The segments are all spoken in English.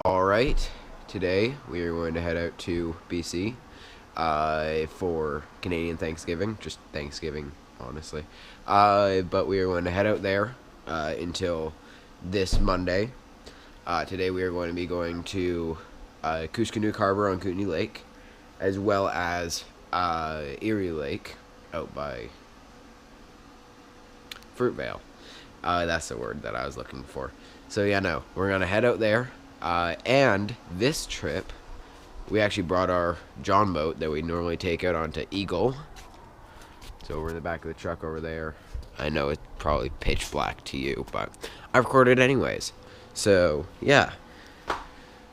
Alright, today we are going to head out to BC for Canadian Thanksgiving, just Thanksgiving, honestly. But we are going to head out there until this Monday. Today we are going to be going to Kuskokook Harbor on Kootenay Lake, as well as Erie Lake out by Fruitvale. That's the word that I was looking for. So yeah, no, we're going to head out there. And this trip, we actually brought our John boat that we normally take out onto Eagle. It's over in the back of the truck over there. I know it's probably pitch black to you, but I recorded anyways. So, yeah.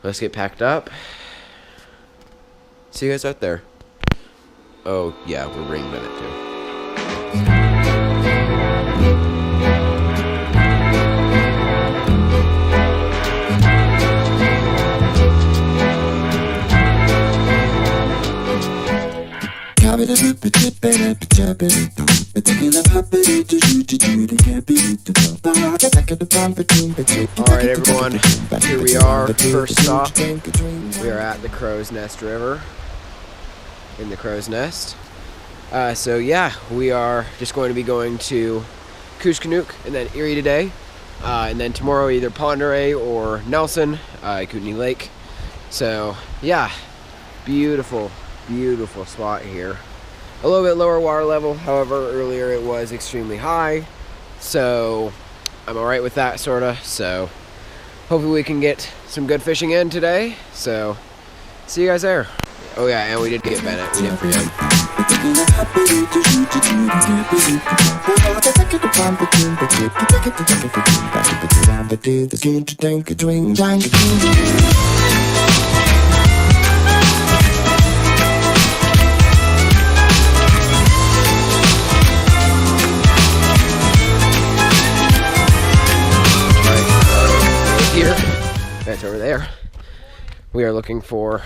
Let's get packed up. See you guys out there. Oh, yeah, we're bringing Bennett too. Alright everyone, here we are, first stop. We are at the Crow's Nest River, in the Crow's Nest. So yeah, we are just going to be going to Kuskokook and then Erie today. And then tomorrow either Pend Oreille or Nelson, Kootenay Lake. So yeah, beautiful spot here. A little bit lower water level, however earlier it was extremely high, so I'm alright with that sorta. So hopefully we can get some good fishing in today, so see you guys there. Oh yeah, and we did get Bennett, we didn't forget. That's over there. We are looking for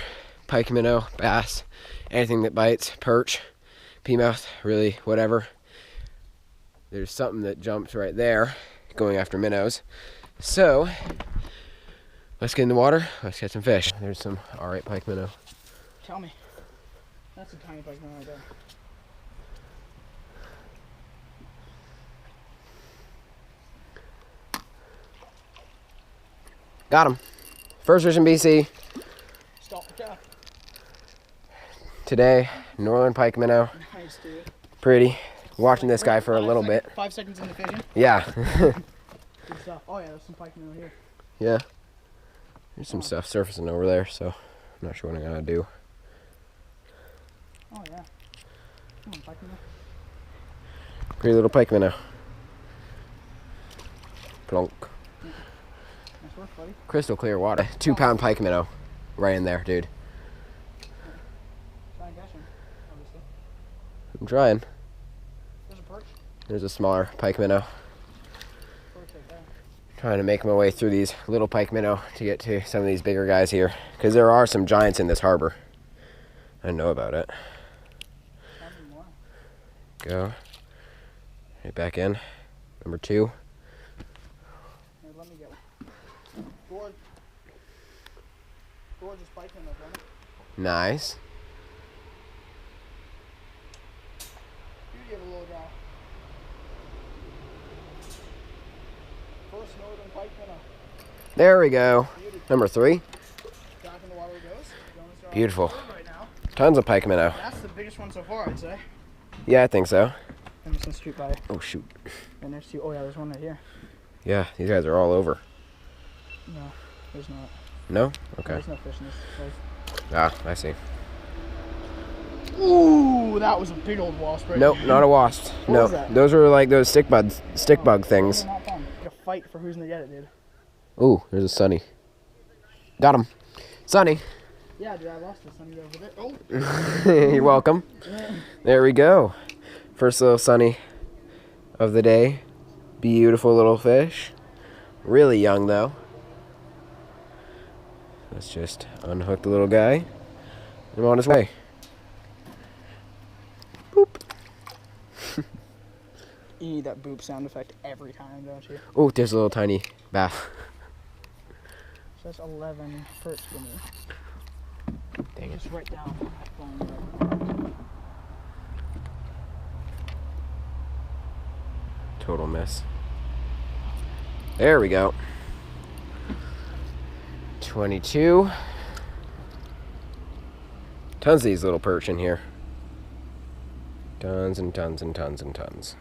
pikeminnow, bass, anything that bites, perch, peamouth, really whatever. There's something that jumps right there going after minnows. So let's get in the water, let's get some fish. There's some alright pikeminnow. Tell me. That's a tiny pikeminnow right there. Got him. First fish in BC. Stop the cat. Today, northern pikeminnow. Nice, dude. Pretty. Watching this guy for a little bit. 5 seconds in the fishing. Yeah. Good stuff. Oh yeah, there's some pikeminnow here. Yeah. There's some stuff surfacing over there, so I'm not sure what I'm gonna do. Oh yeah. Come on, pikeminnow. Pretty little pikeminnow. Plonk. Nice work, buddy. Crystal clear water. 2-pound pikeminnow. Right in there, dude. Try and catch him, obviously. I'm trying. There's a perch. There's a smaller pikeminnow. Perch right there. Trying to make my way through these little pikeminnow to get to some of these bigger guys here. Because there are some giants in this harbor. I know about it. More. Go. Right back in. Number 2. Here, let me get one. Gorgeous pikeminnow, brother. Nice. You give a little guy. First northern pikeminnow. There we go. Beauty. Number 3. Back in the water it goes. Beautiful. Right now. Tons of pikeminnow. That's the biggest one so far, I'd say. Yeah, I think so. And there's some street by it. Oh, shoot. And there's 2. Oh yeah, there's one right here. Yeah, these guys are all over. No, there's not. No? Okay. There's no fish in this place. Ah, I see. Ooh, that was a big old wasp right Nope, there. not a wasp. What No, was that? those are like those stick bug things. Those are not fun. Like a fight for who's gonna get it, dude. Ooh, there's a Sunny. Got him. Sunny. Yeah, dude, I lost this Sunny over there. Oh. You're welcome. There we go. First little Sunny of the day. Beautiful little fish. Really young though. Let's just unhook the little guy. I'm on his way. Boop. You need that boop sound effect every time, don't you? Oh, there's a little tiny bass. So that's 11 perch for me. Dang it. Just right down that phone. Total miss. There we go. 22. Tons of these little perch in here. Tons and tons and tons and tons.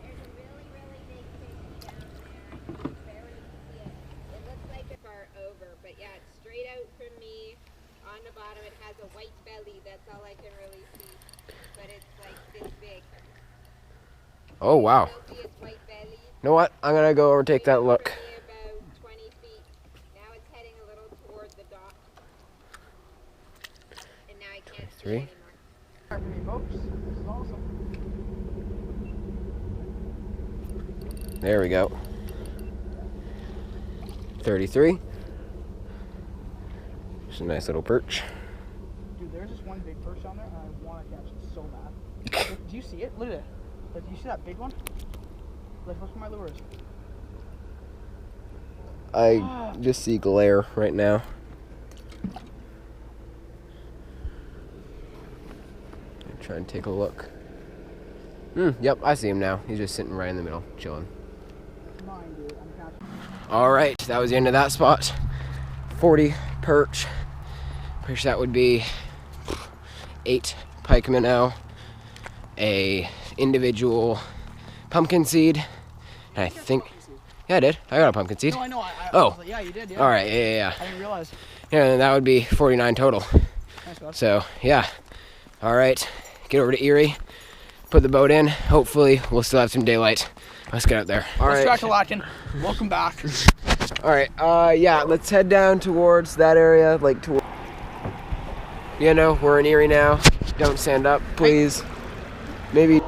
There's a really, really big fish down there. Barely see it. It looks like it's far over, but yeah, it's straight out from me. On the bottom, it has a white belly. That's all I can really see. But it's like this big. Oh, wow. You'll see its white belly. You know what? I'm going to go over take that look. About 20 feet. Now it's heading a little toward the dock. And now I can't see 3. it anymore. For me, folks. This is awesome. There we go. 33. Just a nice little perch. Dude, there's this one big perch down there, and I want to catch it so bad. Look, do you see it? Look at it. Like, do you see that big one? Like, look where my lure is. I just see glare right now. Try and take a look. Yep, I see him now. He's just sitting right in the middle, chilling. Mine, dude. I'm catching. All right, that was the end of that spot. 40 perch. Pretty sure that would be 8 pikeminnow, a individual pumpkin seed, and I think, yeah, I did. I got a pumpkin seed. No, I know. I Oh. was like, yeah, you did. Yeah. All right, yeah. I didn't realize. Yeah, and that would be 49 total. Thanks, bud. So, yeah. All right, get over to Erie, put the boat in. Hopefully, we'll still have some daylight. Let's get out there. All Let's right. try Kalachin. Welcome back. All right. Yeah. Let's head down towards that area, like toward. You know, we're in Erie now. Don't stand up, please. Maybe.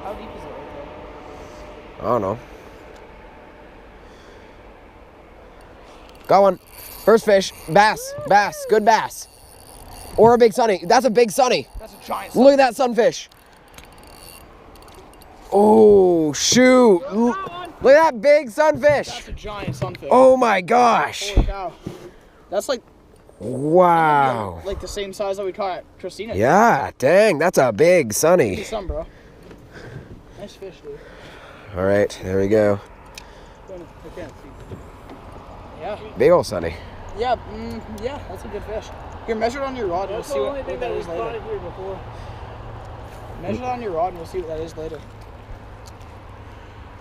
How deep is it right I don't know. Got one. First fish. Bass. Bass. Good bass. Or a big sunny. That's a big sunny. there? That's a giant. Look at that sunfish. Oh, shoot. Look at that big sunfish. That's a giant sunfish. Oh my gosh. Holy cow. That's like Wow. like the same size that we caught at Christina. Yeah, dang, that's a big sunny. Good sun, bro. Nice fish, dude. All right, there we go. I can't see. Yeah. Big old sunny. Yeah, yeah, that's a good fish. Here, measure it on your rod and we'll see what that is later. Here before. Measure it on your rod and we'll see what that is later.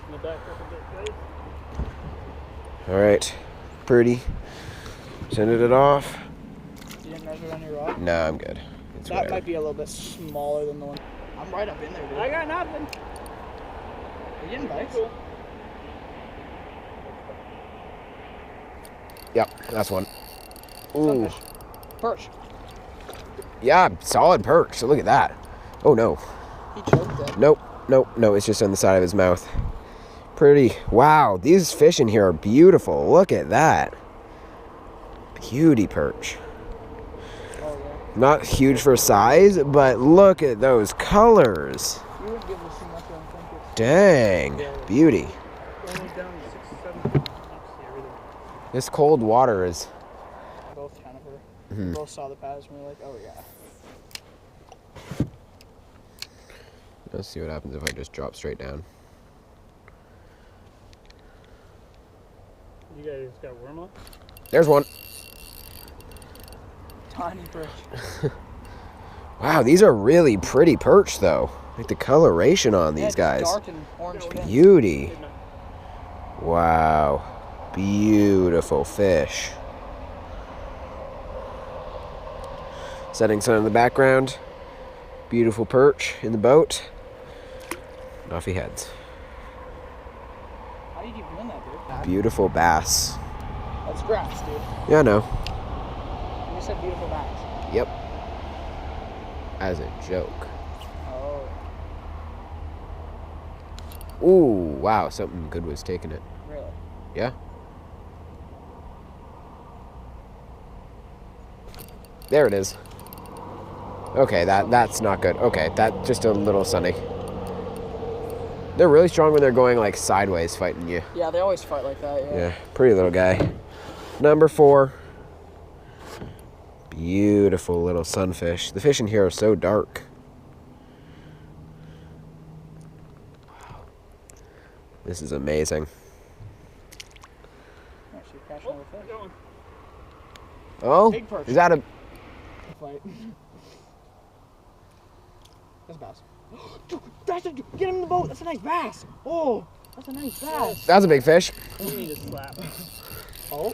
In the back up a bit, guys. All right, pretty. Sending it off. You didn't measure it on your rod? No, I'm good. It's That whatever. might be a little bit smaller than the one. I'm right up in there, dude. I got nothing. You didn't bite? Cool. Yep, that's one. Ooh, Sunfish. Perch. yeah, solid perch. So look at that. Oh no. He choked it. Nope, nope, no. It's just on the side of his mouth. Pretty. Wow, these fish in here are beautiful. Look at that. Beauty perch. Oh, yeah. Not huge for size, but look at those colors. You wouldn't be able to see much on Sunfish. Dang, beauty. Only down 6 or 7 feet. Everything. This cold water is. Both kind of were. We both saw the pads and we were like, oh yeah. Let's see what happens if I just drop straight down. You guys got worm on? There's one. Tiny perch. Wow, these are really pretty perch though. Like the coloration on Yeah, these just guys. dark and orange fin. Beauty. Wow. Beautiful fish. Setting sun in the background. Beautiful perch in the boat. And off he heads. How do you keep doing that, dude? Beautiful bass. That's grass, dude. Yeah, I know. You said beautiful bass. Yep. As a joke. Oh, Ooh, wow, something good was taking it. really? Yeah. There it is. Okay, that's not good. Okay, that's just a little sunny. They're really strong when they're going like sideways fighting you. Yeah, they always fight like that, Yeah, pretty little guy. Number 4. Beautiful little sunfish. The fish in here are so dark. Wow. This is amazing. Actually, catch another fish. Oh, Big perch. is that a... Fight. That's a bass. Dude, get him in the boat. That's a nice bass. Oh, that's a nice bass. That's a big fish. You need to slap. Oh,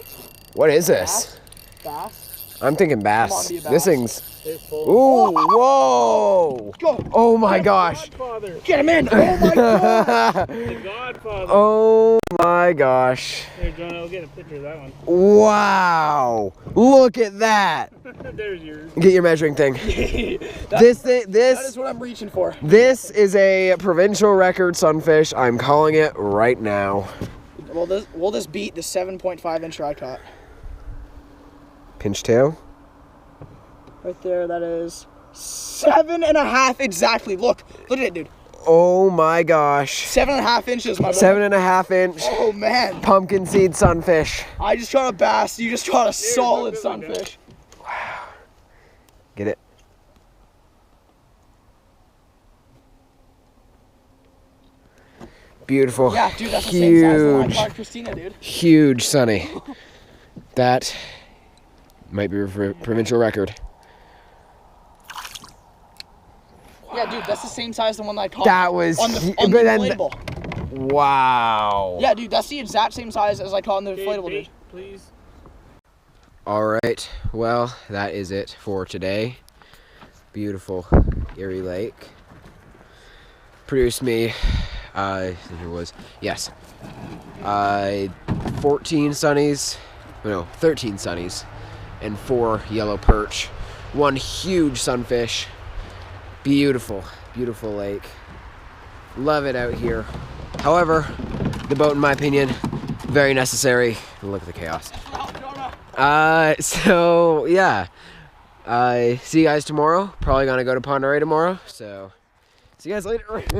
What is this? bass. I'm thinking bass. Come on, be a This bass. thing's... It's full. Ooh, whoa! Go. Oh my gosh! Godfather. Get him in. Oh my god. The Godfather. Oh my gosh. Here, John, I'll get a picture of that one. Wow! Look at that! There's yours. Get your measuring thing. That is what I'm reaching for. This is a provincial record sunfish. I'm calling it right now. Will this beat the 7.5 inch I caught? Pinch tail. Right there, that is 7.5 exactly. Look at it, dude. Oh my gosh. 7.5 inches, my boy. 7.5 inch Oh man. pumpkin seed sunfish. I just caught a bass. You just caught a solid look, sunfish. Get it? Beautiful. Yeah, dude, that's the same size as I Huge. caught Christina, dude. Huge, Sonny. That might be a provincial record. Yeah, dude, that's the same size as the one that I caught. That was on the but then inflatable. wow. Yeah, dude, that's the exact same size as I caught on the inflatable, dude. Please. All right. Well, that is it for today. Beautiful Erie Lake. Produced me. Here was 14 sunnies. No, 13 sunnies, and 4 yellow perch. 1 huge sunfish. Beautiful, beautiful lake. Love it out here. However, the boat, in my opinion, very necessary. Look at the chaos. So yeah. See you guys tomorrow. Probably gonna go to Ponderay tomorrow. So see you guys later.